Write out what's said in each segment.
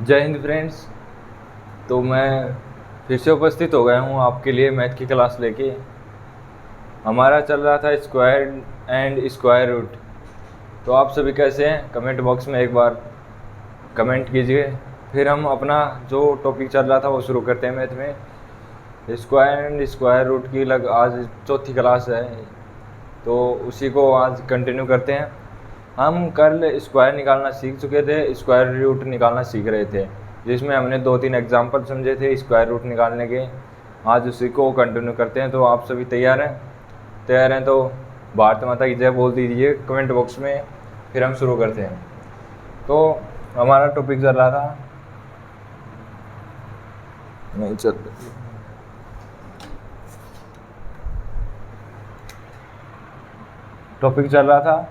जय हिंद फ्रेंड्स। तो मैं फिर से उपस्थित हो गया हूँ आपके लिए मैथ की क्लास लेके। हमारा चल रहा था स्क्वायर एंड स्क्वायर रूट। तो आप सभी कैसे हैं, कमेंट बॉक्स में एक बार कमेंट कीजिए। फिर हम अपना जो टॉपिक चल रहा था वो शुरू करते हैं मैथ में। स्क्वायर एंड स्क्वायर रूट की आज चौथी क्लास है, तो उसी को आज कंटिन्यू करते हैं। हम कल स्क्वायर निकालना सीख चुके थे, स्क्वायर रूट निकालना सीख रहे थे, जिसमें हमने 2-3 एग्जाम्पल समझे थे स्क्वायर रूट निकालने के। आज उसी को कंटिन्यू करते हैं। तो आप सभी तैयार हैं तो भारत माता की जय बोल दीजिए कमेंट बॉक्स में, फिर हम शुरू करते हैं। तो हमारा टॉपिक चल रहा था टॉपिक चल रहा था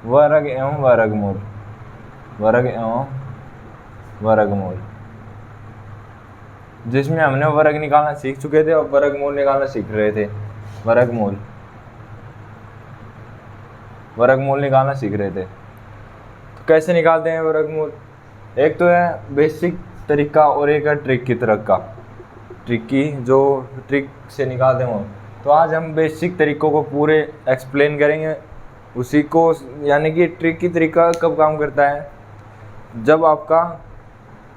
वर्ग एवं वर्गमूल। वर्ग एवं वर्गमूल, जिसमें हमने वर्ग निकालना सीख चुके थे और वर्गमूल निकालना सीख रहे थे। वर्गमूल निकालना सीख रहे थे। तो कैसे निकालते हैं वर्गमूल? एक तो है बेसिक तरीका और एक है ट्रिक की तरह का, ट्रिक से निकालते हैं। तो आज हम बेसिक तरीकों को पूरे एक्सप्लेन करेंगे उसी को, यानी कि ट्रिक की तरीका कब काम करता है, जब आपका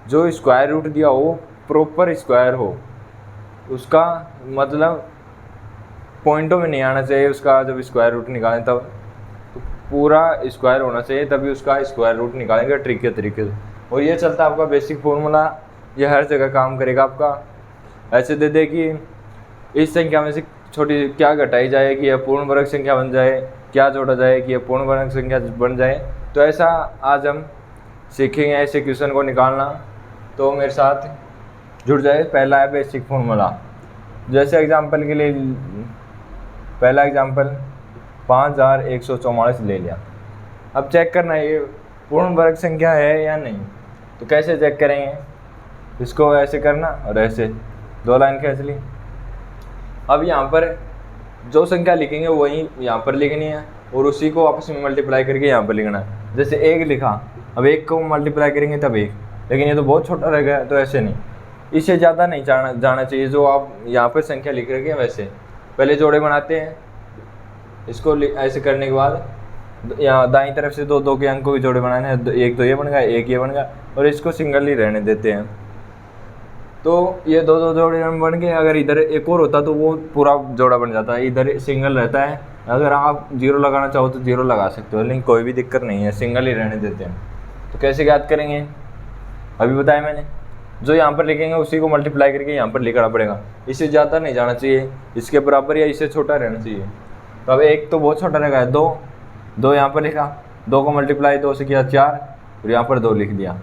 जो स्क्वायर रूट दिया हो प्रॉपर स्क्वायर हो। उसका मतलब पॉइंटों में नहीं आना चाहिए उसका, जब स्क्वायर रूट निकालें तब तो पूरा स्क्वायर होना चाहिए, तभी उसका स्क्वायर रूट निकालेंगे ट्रिक के तरीके से। और ये चलता है आपका बेसिक फॉर्मूला, ये हर जगह काम करेगा आपका। ऐसे दे दे कि इस संख्या में से छोटी क्या घटाई जाए कि यह पूर्ण वर्ग संख्या बन जाए, क्या जोड़ा जाए कि यह पूर्ण वर्ग संख्या बन जाए। तो ऐसा आज हम सीखेंगे ऐसे क्वेश्चन को निकालना। तो मेरे साथ जुड़ जाए। पहला है बेसिक फॉर्मूला। जैसे एग्जांपल के लिए पहला एग्जांपल 5144 ले लिया। अब चेक करना ये पूर्ण वर्ग संख्या है या नहीं। तो कैसे चेक करेंगे? इसको ऐसे करना और ऐसे 2 लाइन खींच ली। अब यहाँ पर जो संख्या लिखेंगे वही यहाँ पर लिखनी है और उसी को आपस में मल्टीप्लाई करके यहाँ पर लिखना है। जैसे 1 लिखा, अब 1 को मल्टीप्लाई करेंगे तब 1, लेकिन ये तो बहुत छोटा रह गया, तो ऐसे नहीं, इससे ज़्यादा नहीं जाना चाहिए। जो आप यहाँ पर संख्या लिख रहे हैं वैसे पहले जोड़े बनाते हैं। इसको ऐसे करने के बाद यहाँ दाईं तरफ से 2 के अंक को भी जोड़े बनाने हैं। एक तो ये बन गया, एक ये बन गया, और इसको सिंगल ही रहने देते हैं। तो ये 2 जोड़े बन गए। अगर इधर एक और होता तो वो पूरा जोड़ा बन जाता है, इधर सिंगल रहता है। अगर आप 0 लगाना चाहो तो 0 लगा सकते हो, लेकिन कोई भी दिक्कत नहीं है, सिंगल ही रहने देते हैं। तो कैसे याद करेंगे अभी बताया मैंने। जो यहाँ पर लिखेंगे उसी को मल्टीप्लाई करके यहाँ पर लिखना पड़ेगा। इससे ज़्यादा नहीं जाना चाहिए, इसके बराबर या इससे छोटा रहना चाहिए। तो अब 1 तो बहुत छोटा रहेगा, 2 यहाँ पर लिखा, 2 को मल्टीप्लाई 2 से किया 4 और यहाँ पर 2 लिख दिया,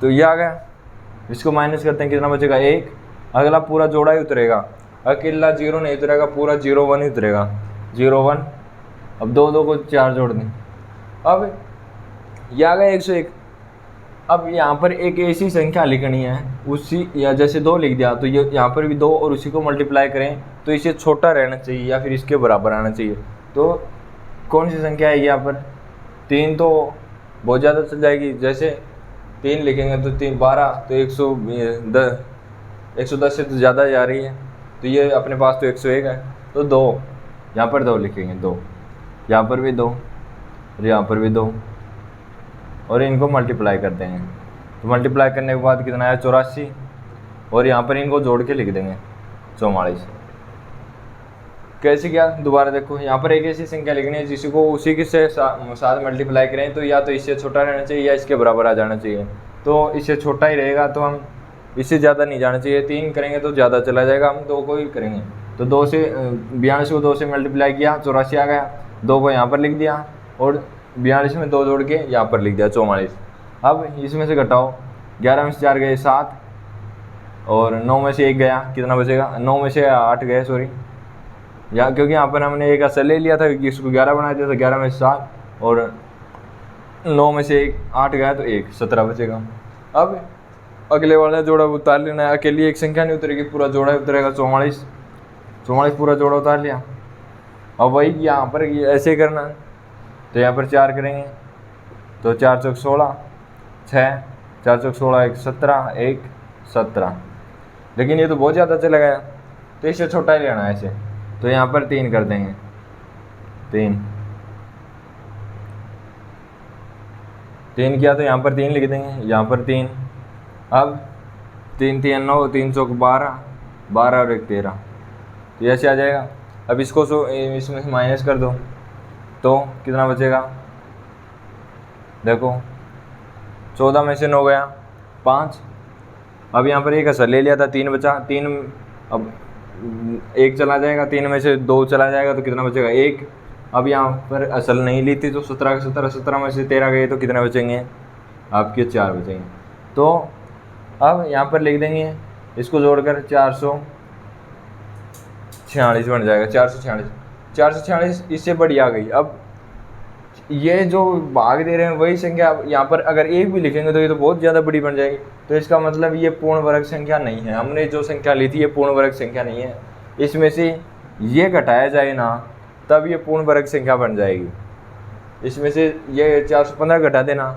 तो ये आ गया। इसको माइनस करते हैं, कितना बचेगा 1। अगला पूरा जोड़ा ही उतरेगा, अकेला 0 नहीं उतरेगा, पूरा 0 1 ही उतरेगा, 0 1। अब 2 को 4 जोड़ दें, अब ये आ गया 101। अब यहाँ पर एक ऐसी संख्या लिखनी है उसी, या जैसे 2 लिख दिया तो ये यहाँ पर भी 2 और उसी को मल्टीप्लाई करें तो इसे छोटा रहना चाहिए या फिर इसके बराबर आना चाहिए। तो कौन सी संख्या है यहाँ पर? 3 तो बहुत ज़्यादा चल जाएगी। जैसे 3 लिखेंगे तो 3 12, तो 110 से तो ज़्यादा जा रही है, तो ये अपने पास तो 101 है। तो 2 यहाँ पर 2 लिखेंगे, 2 यहाँ पर भी 2 और यहाँ पर भी 2, और इनको मल्टीप्लाई करते हैं। तो मल्टीप्लाई करने के बाद कितना आया 84, और यहाँ पर इनको जोड़ के लिख देंगे 44। कैसे क्या? दोबारा देखो, यहाँ पर एक ऐसी संख्या लिखनी है जिसी को उसी के साथ मल्टीप्लाई करें तो या तो इससे छोटा रहना चाहिए या इसके बराबर आ जाना चाहिए। तो इससे छोटा ही रहेगा, तो हम इससे ज़्यादा नहीं जाना चाहिए। 3 करेंगे तो ज़्यादा चला जाएगा, हम 2 को ही करेंगे। तो 2 से 42 को 2 से मल्टीप्लाई किया, 84 आ गया। 2 को यहाँ पर लिख दिया और 42 में 2 जोड़ के यहाँ पर लिख दिया 44। अब इसमें से घटाओ, 11 में से 4 गए 7 और 9 में से 1 गया, कितना बचेगा? 9 में से 8 गए, सॉरी, क्योंकि यहाँ पर हमने एक असर ले लिया था, इसको 11 बना दिया था। 11 में से 7 और 9 में से 8 गया तो 1, 17 बचेगा। अब अगले वाला जोड़ा उतार लेना है। अकेली एक संख्या नहीं उतरेगी, पूरा जोड़ा उतरेगा 44 पूरा जोड़ा उतार लिया। अब वही यहाँ पर ऐसे करना, तो यहाँ पर 4 करेंगे तो 4 चौक 16, 6 4 चौक 16, 1 17, 1 17। लेकिन ये तो बहुत ज़्यादा चला गया, तो इससे छोटा ही लेना है इसे। तो यहाँ पर 3 कर देंगे, 3 किया तो यहाँ पर 3 लिख देंगे, यहाँ पर 3। अब 3 3 9, 3 चौक 12, 12 और 1 13, तो ऐसे आ जाएगा। अब इसको इसमें से माइनस कर दो तो कितना बचेगा, देखो 14 में से 9 गया 5। अब यहाँ पर एक असर ले लिया था, 3 बचा, 3 अब 1 चला जाएगा, 3 में से 2 चला जाएगा तो कितना बचेगा 1। अब यहाँ पर असल नहीं ली थी तो 17 का 17, 17 में से 13 गए तो कितने बचेंगे आपके 4 बचेंगे। तो अब यहाँ पर लिख देंगे, इसको जोड़कर 446 बन जाएगा, 446 इससे बड़ी आ गई। अब ये जो भाग दे रहे हैं वही संख्या, यहाँ पर अगर 1 भी लिखेंगे तो ये तो बहुत ज़्यादा बड़ी बन जाएगी। तो इसका मतलब ये पूर्ण वर्ग संख्या नहीं है, हमने जो संख्या ली थी ये पूर्ण वर्ग संख्या नहीं है। इसमें से ये घटाया जाए ना तब ये पूर्ण वर्ग संख्या बन जाएगी। इसमें से ये 415 घटा देना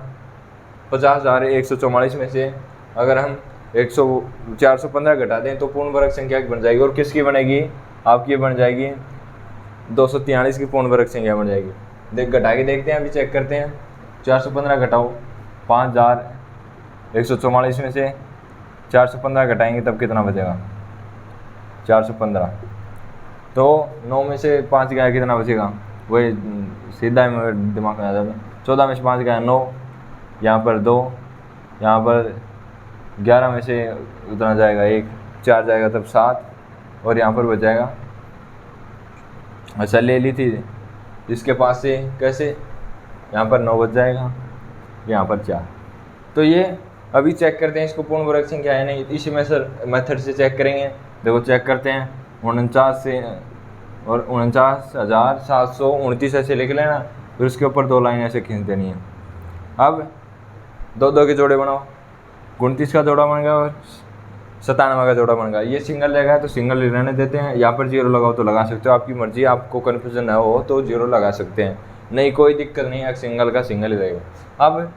50,144 में से, अगर हम 415 घटा दें तो पूर्ण वर्ग संख्या बन जाएगी। और किसकी बनेगी, आपकी बन जाएगी 243 की पूर्ण वर्ग संख्या बन जाएगी। घटा के देखते हैं, अभी चेक करते हैं। 415 घटाओ 5144 में से 415 घटाएंगे तब कितना बचेगा 415। तो 9 में से 5 गया कितना बचेगा, वही सीधा मेरे दिमाग में आ जाता है। 14 में से 5 गया 9, यहाँ पर 2, यहाँ पर 11 में से उतना जाएगा 1, 4 जाएगा तब 7, और यहाँ पर बच जाएगा। अच्छा ले ली थी इसके पास से, कैसे, यहाँ पर 9 बच जाएगा, यहाँ पर 4। तो ये अभी चेक करते हैं इसको पूर्ण वर्ग संख्या है नहीं, इसी मेथड से चेक करेंगे। देखो चेक करते हैं, 49 से और 49,729 ऐसे लिख लेना, फिर उसके ऊपर 2 लाइन ऐसे खींच देनी है। अब 2 के जोड़े बनाओ, 29 का जोड़ा बन गया और 97 का जोड़ा बन गया। ये सिंगल रहेगा तो सिंगल रहने देते हैं, यहाँ पर 0 लगाओ तो लगा सकते हो, आपकी मर्जी। आपको कन्फ्यूजन ना हो तो 0 लगा सकते हैं, नहीं कोई दिक्कत नहीं है, सिंगल का सिंगल ही रहेगा। अब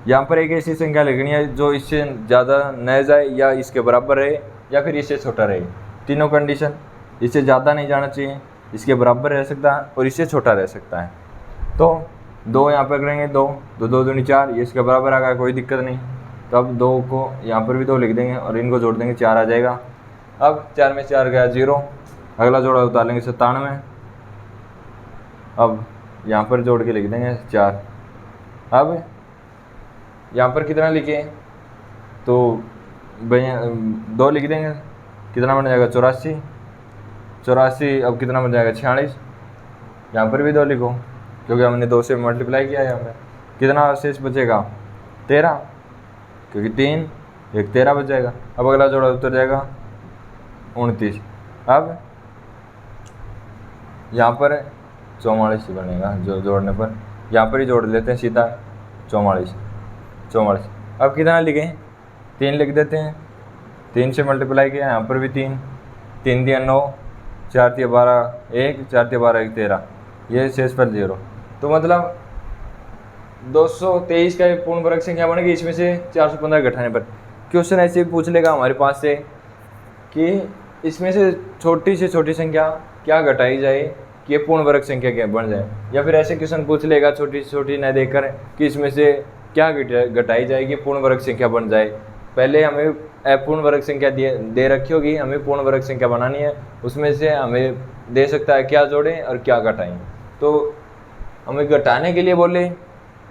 यहाँ पर एक ऐसी संख्या लिखनी है जो इससे ज़्यादा न जाए या इसके बराबर रहे या फिर इससे छोटा रहे। तीनों कंडीशन, इससे ज़्यादा नहीं जाना चाहिए, इसके बराबर रह सकता है और इससे छोटा रह सकता है। तो 2 यहाँ पर करेंगे, 2 2 दूनी 4, ये इसके बराबर आ गया, कोई दिक्कत नहीं। तो अब 2 को यहाँ पर भी 2 लिख देंगे और इनको जोड़ देंगे, 4 आ जाएगा। अब 4 में 4 गया 0, अगला जोड़ा उतार लेंगे 97। अब यहाँ पर जोड़ के लिख देंगे 4। अब यहाँ पर कितना लिखे तो भैया 2 लिख देंगे, कितना बन जाएगा 84। अब कितना बन जाएगा 46, यहाँ पर भी 2 लिखो क्योंकि हमने 2 से मल्टीप्लाई किया है। यहाँ पर कितना शेष बचेगा 13, क्योंकि 3 1 13 बच जाएगा। अब अगला जोड़ा उतर जाएगा 29। अब यहाँ पर 44 बनेगा, जो जोड़ने पर यहाँ पर ही जोड़ लेते हैं सीधा 44। अब कितना लिखें, 3 लिख देते हैं, 3 से मल्टीप्लाई किया, यहाँ पर भी 3 दिया 9, 4 दिया 12 1, 4 दिया 12 1 13, ये शेष पर 0। तो मतलब 223 का पूर्ण वर्ग संख्या बनेगी, इसमें से 415 घटाने पर। क्वेश्चन ऐसे भी पूछ लेगा हमारे पास से कि इसमें से छोटी से छोटी संख्या क्या घटाई जाए कि ये पूर्ण वर्ग संख्या क्या बन जाए, या फिर ऐसे क्वेश्चन पूछ लेगा छोटी से छोटी न देकर कि इसमें से क्या घटाई जाएगी पूर्ण वर्ग संख्या बन जाए। पहले हमें अपूर्ण वर्ग संख्या दे रखी होगी, हमें पूर्ण वर्ग संख्या बनानी है, उसमें से हमें दे सकता है क्या जोड़ें और क्या घटाएं। तो हमें घटाने के लिए बोले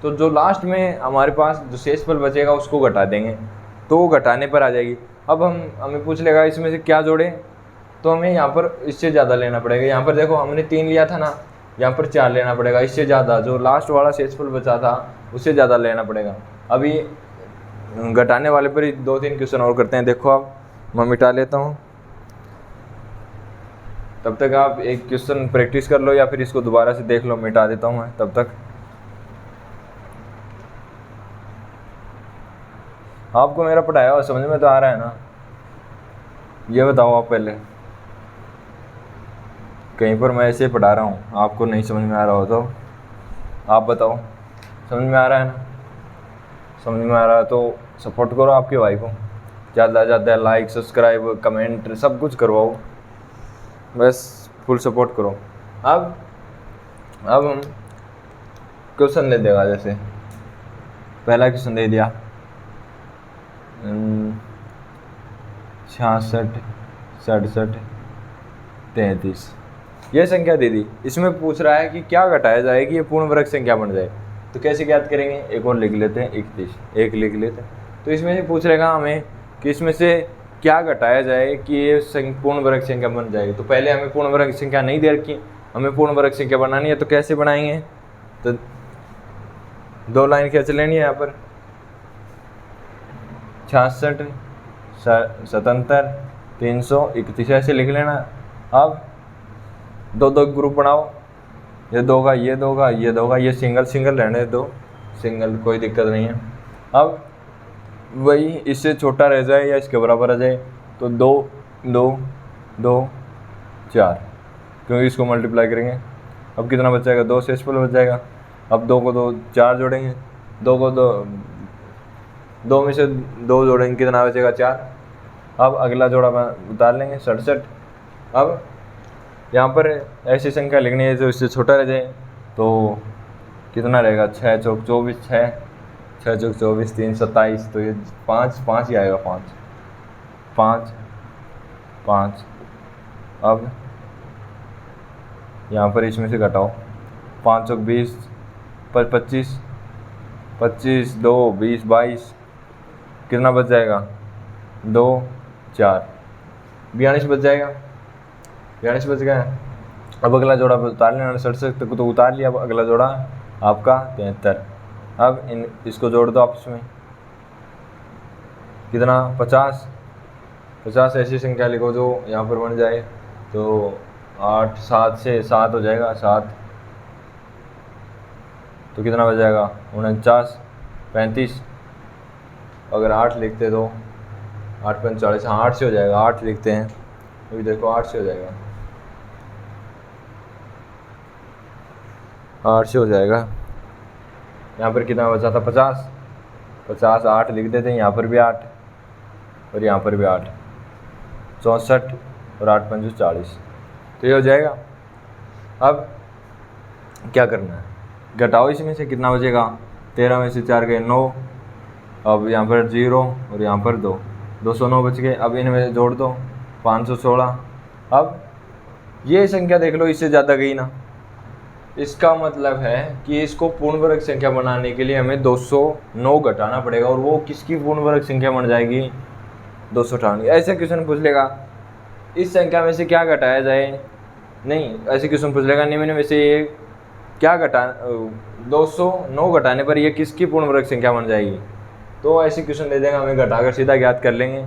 तो जो लास्ट में हमारे पास जो शेषफल बचेगा उसको घटा देंगे, तो वो घटाने पर आ जाएगी। अब हमें पूछ लेगा इसमें से क्या जोड़ें, तो हमें यहाँ पर इससे ज़्यादा लेना पड़ेगा। यहाँ पर देखो हमने 3 लिया था ना, यहाँ पर 4 लेना पड़ेगा, इससे ज़्यादा जो लास्ट वाला शेषफल बचा था उससे ज़्यादा लेना पड़ेगा। अभी घटाने वाले पर ही 2-3 क्वेश्चन और करते हैं। देखो आप, मैं मिटा लेता हूँ, तब तक आप एक क्वेश्चन प्रैक्टिस कर लो या फिर इसको दोबारा से देख लो, मिटा देता हूँ मैं तब तक। आपको मेरा पढ़ाया हुआ समझ में तो आ रहा है ना, ये बताओ आप पहले। कहीं पर मैं ऐसे पढ़ा रहा हूँ, आपको नहीं समझ में आ रहा हो तो आप बताओ, समझ में आ रहा है ना? समझ में आ रहा है तो सपोर्ट करो आपके भाई को, ज़्यादा से ज़्यादा लाइक सब्सक्राइब कमेंट सब कुछ करवाओ, बस फुल सपोर्ट करो। अब हम क्वेश्चन दे देगा, जैसे पहला क्वेश्चन दे दिया 66 67 33, ये संख्या दे दी। इसमें पूछ रहा है कि क्या घटाया जाए कि ये पूर्ण वर्ग संख्या बन जाए। तो कैसे ज्ञात करेंगे, एक और लिख लेते हैं 31, एक लिख लेते हैं। तो इसमें से पूछ रहेगा हमें कि इसमें से क्या घटाया जाए कि ये पूर्ण वर्ग संख्या बन जाए। तो पहले हमें पूर्ण वर्ग संख्या नहीं दे रखी, हमें पूर्ण वर्ग संख्या बनानी है। तो कैसे बनाएंगे, तो 2 लाइन खींच लेनी है यहाँ पर, 66 77 331 ऐसे लिख लेना। अब 2 ग्रुप बनाओ, ये 2 का ये 2 का ये 2 का, ये सिंगल रहने दो, सिंगल कोई दिक्कत नहीं है। अब वही इससे छोटा रह जाए या इसके बराबर आ जाए, तो 2 2 2 4, क्योंकि इसको मल्टीप्लाई करेंगे। अब कितना बच जाएगा, 2 से बच जाएगा। अब 2 को 2 4 जोड़ेंगे, 2 को 2 में से 2 जोड़ेंगे, कितना बचेगा 4। अब अगला जोड़ा उतार लेंगे 67। अब यहाँ पर ऐसी संख्या लिखनी है जो इससे छोटा रह जाए, तो कितना रहेगा, 6 चौक 24, 6 चौक 24 3 27, तो ये 5 ही आएगा, 5 5। अब यहाँ पर इसमें से घटाओ, 5 चौक 20 पर 25 25 2 20 22, कितना बच जाएगा, 2 4 42 बच जाएगा, 42 बच गया। अब अगला जोड़ा उतार लेना, 67 तक तो उतार लिया। अब अगला जोड़ा आपका 73। अब इसको जोड़ दो आपस में, कितना 50 ऐसी संख्या लिखो जो यहाँ पर बन जाए। तो 8 7 से 7 हो जाएगा, 7, तो कितना बच जाएगा, 49 35। अगर 8 लिखते तो 8 5 40, हाँ 8 से हो जाएगा, 8 लिखते हैं, अभी देखो 8 से हो जाएगा, 8 से हो जाएगा। यहाँ पर कितना बचा था, 50 8 लिख देते हैं, यहाँ पर भी 8 और यहाँ पर भी 8, 64 और 8 5 40, तो ये हो जाएगा। अब क्या करना है, घटाओ इसमें से, कितना बचेगा, 13 में से 4 गए 9, अब यहाँ पर 0 और यहाँ पर 2, 209 बच गए। अब इनमें जोड़ दो, 516। अब ये संख्या देख लो, इससे ज़्यादा गई ना, इसका मतलब है कि इसको पूर्ण वर्ग संख्या बनाने के लिए हमें 209 घटाना पड़ेगा, और वो किसकी पूर्ण वर्ग संख्या बन जाएगी, 298। ऐसे क्वेश्चन पूछ लेगा, इस संख्या में से क्या घटाया जाए, नहीं ऐसे क्वेश्चन पूछ लेगा, निम्न में से ये क्या 209 घटाने पर ये किसकी पूर्ण वर्ग संख्या बन जाएगी। तो ऐसे क्वेश्चन दे देगा, हमें घटाकर सीधा ज्ञात कर लेंगे।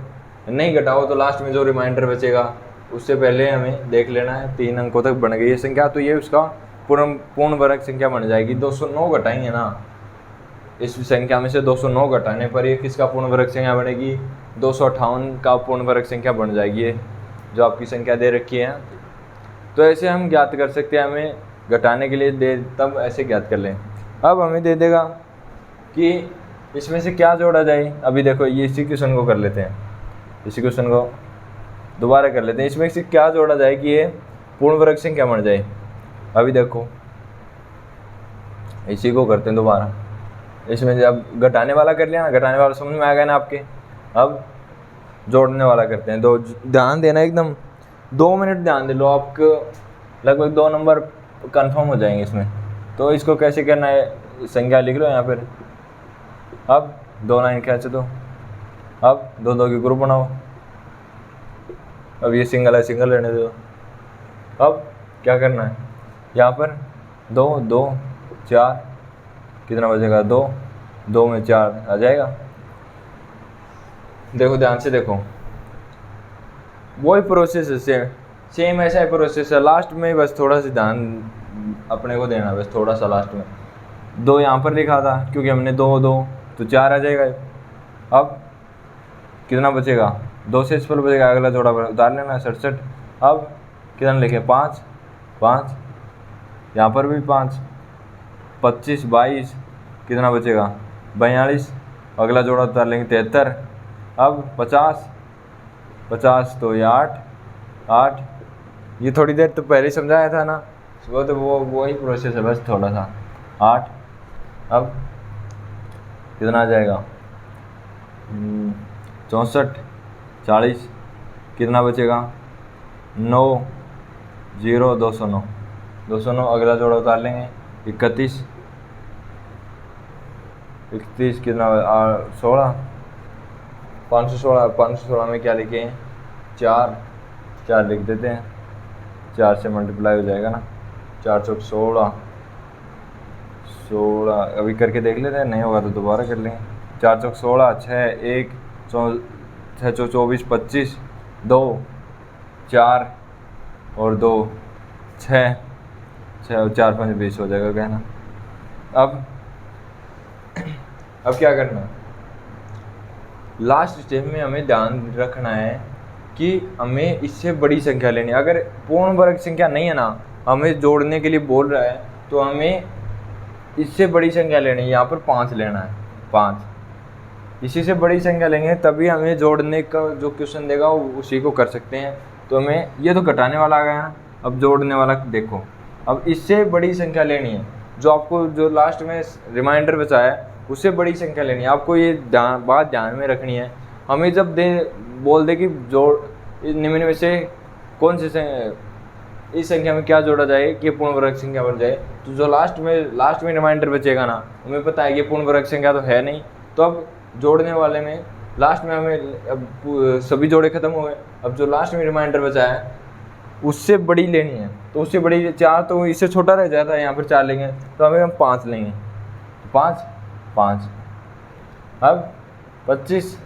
नहीं घटाओ तो लास्ट में जो रिमाइंडर बचेगा उससे पहले हमें देख लेना है 3 अंकों तक बन गई ये संख्या, तो ये उसका पूर्ण वर्ग संख्या बन जाएगी। 209 घटाएंगे ना, इस संख्या में से 209 घटाने पर ये किसका पूर्ण वर्ग संख्या बनेगी, 258 का पूर्ण वर्ग संख्या बन जाएगी, ये जो आपकी संख्या दे रखी है। तो ऐसे हम ज्ञात कर सकते हैं, हमें घटाने के लिए दे तब ऐसे ज्ञात कर लें। अब हमें दे देगा कि इसमें से क्या जोड़ा जाए। अभी देखो ये इसी क्वेश्चन को कर लेते हैं, इसी क्वेश्चन को दोबारा कर लेते हैं, इसमें से क्या जोड़ा जाए कि ये पूर्ण वर्ग संख्या बन जाए। अभी देखो इसी को करते हैं दोबारा, इसमें से अब घटाने वाला कर लिया ना, घटाने वाला समझ में आ गया ना आपके। अब जोड़ने वाला करते हैं, तो ध्यान देना एकदम 2 मिनट ध्यान दे लो, आपको लगभग 2 नंबर कंफर्म हो जाएंगे इसमें। तो इसको कैसे करना है, संख्या लिख लो यहाँ पर। अब 2 लाइन खींच दो, अब 2 के ग्रुप बनाओ। अब ये सिंगल है, सिंगल रहने दो। अब क्या करना है, यहाँ पर 2 2 4, कितना बचेगा, 2 में 4 आ जाएगा। देखो ध्यान से देखो, वही प्रोसेस है, सेम ऐसा ही प्रोसेस है। लास्ट में बस थोड़ा सा ध्यान अपने को देना, बस थोड़ा सा लास्ट में 2 यहाँ पर लिखा था क्योंकि हमने 2 2 तो 4 आ जाएगा। अब कितना बचेगा, 2 से इस पर बचेगा, अगला जोड़ा उतार लेना 67। अब कितना लिखे, 5 5, यहाँ पर भी 5, 25 22, कितना बचेगा 42। अगला जोड़ा उतार लेंगे 73। अब 50, 50 तो ये 8, 8, ये थोड़ी देर तो पहले ही समझाया था ना, वो तो वही प्रोसेस है, बस थोड़ा सा 8। अब कितना आ जाएगा 64, 40, कितना बचेगा 9, 0, 209, 209। अगला जोड़ा उतार लेंगे 31, 31 कितना 16, 516, 516 में क्या लिखें 4, 4 लिख देते हैं, 4 से मल्टीप्लाई हो जाएगा ना, 4 चौक 16, 16 अभी करके देख लेते हैं, नहीं होगा तो दोबारा कर लेंगे। 4 चौक 16, 6 1 6 चौक 24, 25, 2 4 और 2 6, 6 और 4 5 20 हो जाएगा कहना। अब क्या करना, लास्ट स्टेप में हमें ध्यान रखना है कि हमें इससे बड़ी संख्या लेनी है। अगर पूर्ण वर्ग संख्या नहीं है ना, हमें जोड़ने के लिए बोल रहा है, तो हमें इससे बड़ी संख्या लेनी है। यहाँ पर 5 लेना है, 5, इसी से बड़ी संख्या लेंगे तभी हमें जोड़ने का जो क्वेश्चन देगा वो उसी को कर सकते हैं। तो हमें ये तो घटाने वाला आ गया ना, अब जोड़ने वाला देखो। अब इससे बड़ी संख्या लेनी है, जो आपको जो लास्ट में रिमाइंडर बचा है उससे बड़ी संख्या लेनी है। आपको ये बात ध्यान में रखनी है। हमें जब बोल दे कि जोड़ निम्न में से कौन सी इस संख्या में क्या जोड़ा जाए कि पूर्ण वर्ग संख्या बन जाए, तो जो लास्ट में रिमाइंडर बचेगा ना, हमें पता है कि पूर्ण वर्ग संख्या तो है नहीं, तो अब जोड़ने वाले में लास्ट में हमें अब सभी जोड़े खत्म हो गए। अब जो लास्ट में रिमाइंडर बचा है उससे बड़ी लेनी है, तो उससे बड़ी 4 तो इससे छोटा रह जाता है, यहाँ पर 4 लेंगे तो हमें हम 5 लेंगे, 5 5। अब 25,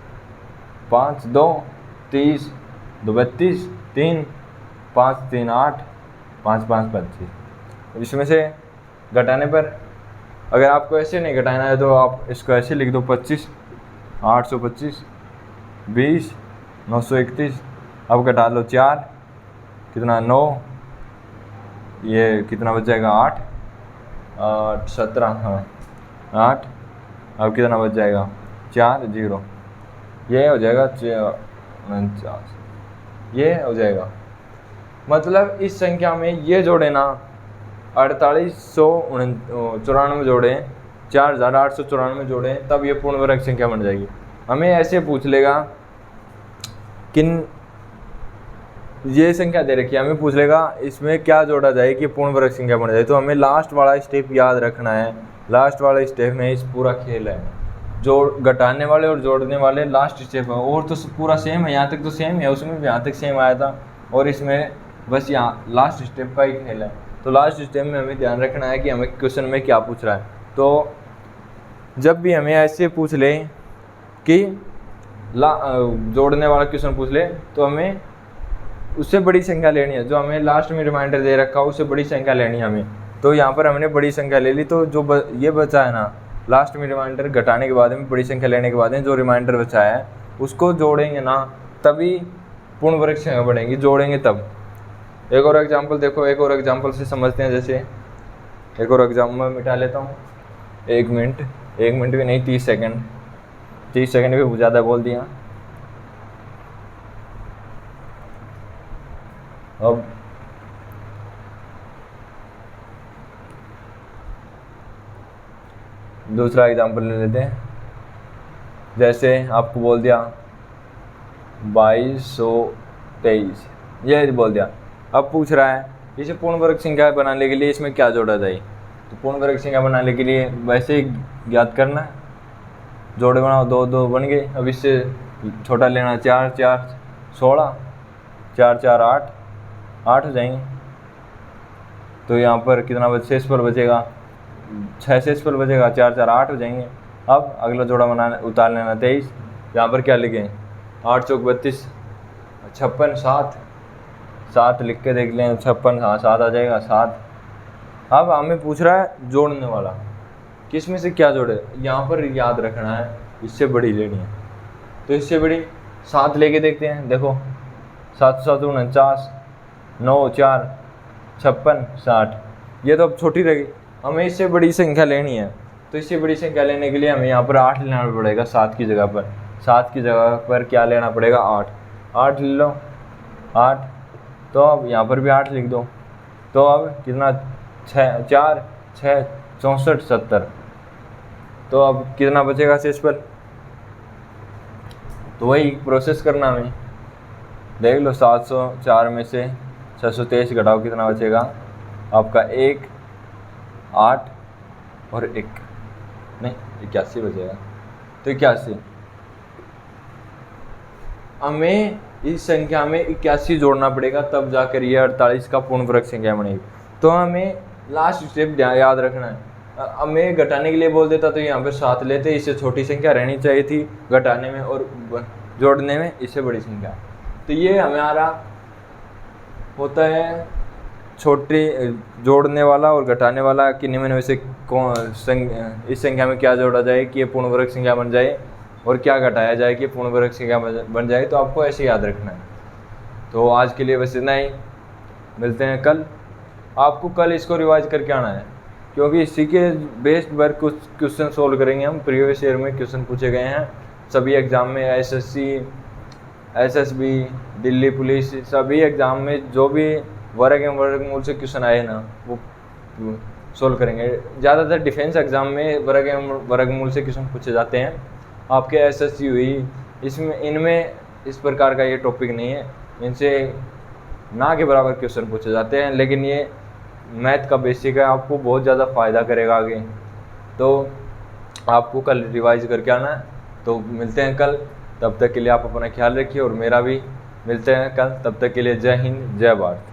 5 2 30, 2 32, 3 5 3 8, 5 5 25। इसमें से घटाने पर अगर आपको ऐसे नहीं घटाना है तो आप इसको ऐसे लिख दो 25, 825, 20, 931। अब घटा लो 4, कितना 9, ये कितना बच जाएगा 8, 8 17, हाँ 8। अब कितना बच जाएगा 4 0, ये हो जाएगा 49, ये हो जाएगा। मतलब इस संख्या में ये जोड़े ना 4894 जोड़े, 4894 जोड़े, तब ये पूर्ण वर्ग संख्या बन जाएगी। हमें ऐसे पूछ लेगा किन ये संख्या दे रखी है, हमें पूछ लेगा इसमें क्या जोड़ा जाए कि पूर्ण वर्ग संख्या बन जाए, तो हमें लास्ट वाला स्टेप याद रखना है। लास्ट वाला स्टेप में इस पूरा खेल है, जोड़ घटाने वाले और जोड़ने वाले लास्ट स्टेप है। और तो पूरा सेम है, यहाँ तक तो सेम है, उसमें भी यहाँ तक सेम आया था, और इसमें बस यहाँ लास्ट स्टेप का ही खेल है। तो लास्ट स्टेप में हमें ध्यान रखना है कि हमें क्वेश्चन में क्या पूछ रहा है। तो जब भी हमें ऐसे पूछ ले कि जोड़ने वाला क्वेश्चन पूछ ले, तो हमें उससे बड़ी संख्या लेनी है। जो हमें लास्ट में रिमाइंडर दे रखा है उससे बड़ी संख्या लेनी है हमें। तो यहाँ पर हमने बड़ी संख्या ले ली, तो जो ये बचा है ना लास्ट में रिमाइंडर घटाने के बाद में बड़ी संख्या लेने के बाद में जो रिमाइंडर बचा है उसको जोड़ेंगे ना, तभी पूर्ण वर्ग संख्या बढ़ेंगी, जोड़ेंगे तब। एक और एग्जाम्पल देखो, एक और एग्जाम्पल से समझते हैं। जैसे एक और एग्जाम्पल मिटा लेता हूँ, 1 मिनट भी नहीं, 30 सेकेंड, 30 सेकेंड भी ज़्यादा बोल दिया। अब दूसरा एग्जाम्पल ले लेते हैं। जैसे आपको बोल दिया 2223, ये बोल दिया। अब पूछ रहा है इसे पूर्ण वर्ग संख्या बनाने के लिए इसमें क्या जोड़ा जाए। तो पूर्ण वर्ग संख्या बनाने के लिए वैसे ही ज्ञात करना है, जोड़े बनाओ, 2 2 बन गए। अब इससे छोटा लेना 4 4 16, 4 4 8 8 हो जाएंगे। तो यहाँ पर कितना शेषफल बचेगा, 6 शेषफल बचेगा, 4 4 8 हो जाएंगे। अब अगला जोड़ा बनाना उतार लेना 23। यहाँ पर क्या लिखें, 8 चौक 32, 56 7 7 लिख के देख लें, 56 हाँ 7 आ जाएगा 7। अब हमें पूछ रहा है जोड़ने वाला, किस में से क्या जोड़े। यहाँ पर याद रखना है इससे बड़ी लेनी है, तो इससे बड़ी 7 लेके देखते हैं। देखो 7 7 49, 9 4 56 60, ये तो अब छोटी रहेगी। हमें इससे बड़ी संख्या लेनी है, तो इससे बड़ी संख्या लेने के लिए हमें यहाँ पर 8 लेना पड़ेगा 7 की जगह पर। 7 की जगह पर क्या लेना पड़ेगा 8। 8 ले लो 8, तो अब यहाँ पर भी 8 लिख दो। तो अब कितना 6 4 6 64 70। तो अब कितना बचेगा शेषफल, तो वही प्रोसेस करना हमें। देख लो 704 में से 623 घटाओ कितना बचेगा आपका 1 8 और 1 नहीं 81 बचेगा। तो 81, हमें इस संख्या में 81 जोड़ना पड़ेगा तब जाकर ये 48 का पूर्ण वर्ग संख्या बनेगी। तो हमें लास्ट स्टेप याद रखना है। हमें घटाने के लिए बोल देता तो यहाँ पे 7 लेते, इससे छोटी संख्या रहनी चाहिए थी घटाने में, और जोड़ने में इससे बड़ी संख्या। तो ये हमारा होता है छोटे जोड़ने वाला और घटाने वाला कि निम्न में से इस संख्या में क्या जोड़ा जाए कि ये पूर्ण वर्ग संख्या बन जाए, और क्या घटाया जाए कि पूर्ण वर्ग संख्या बन जाए। तो आपको ऐसे याद रखना है। तो आज के लिए बस इतना ही, मिलते हैं कल। आपको कल इसको रिवाइज करके आना है, क्योंकि इसी के बेस्ड पर कुछ क्वेश्चन सोल्व करेंगे हम। प्रीवियस ईयर में क्वेश्चन पूछे गए हैं सभी एग्ज़ाम में, एसएससी, एसएसबी, दिल्ली पुलिस, सभी एग्ज़ाम में जो भी वर्ग एवं वर्गमूल से क्वेश्चन आए ना वो सोल्व करेंगे। ज़्यादातर डिफेंस एग्ज़ाम में वर्ग एवं वर्गमूल से क्वेश्चन पूछे जाते हैं। आपके एसएससी हुई, इसमें इनमें इस प्रकार का ये टॉपिक नहीं है, इनसे ना के बराबर क्वेश्चन पूछे जाते हैं। लेकिन ये मैथ का बेसिक है, आपको बहुत ज़्यादा फ़ायदा करेगा आगे। तो आपको कल रिवाइज करके आना है। तो मिलते हैं कल, तब तक के लिए आप अपना ख्याल रखिए और मेरा भी। मिलते हैं कल, तब तक के लिए जय हिंद जय भारत।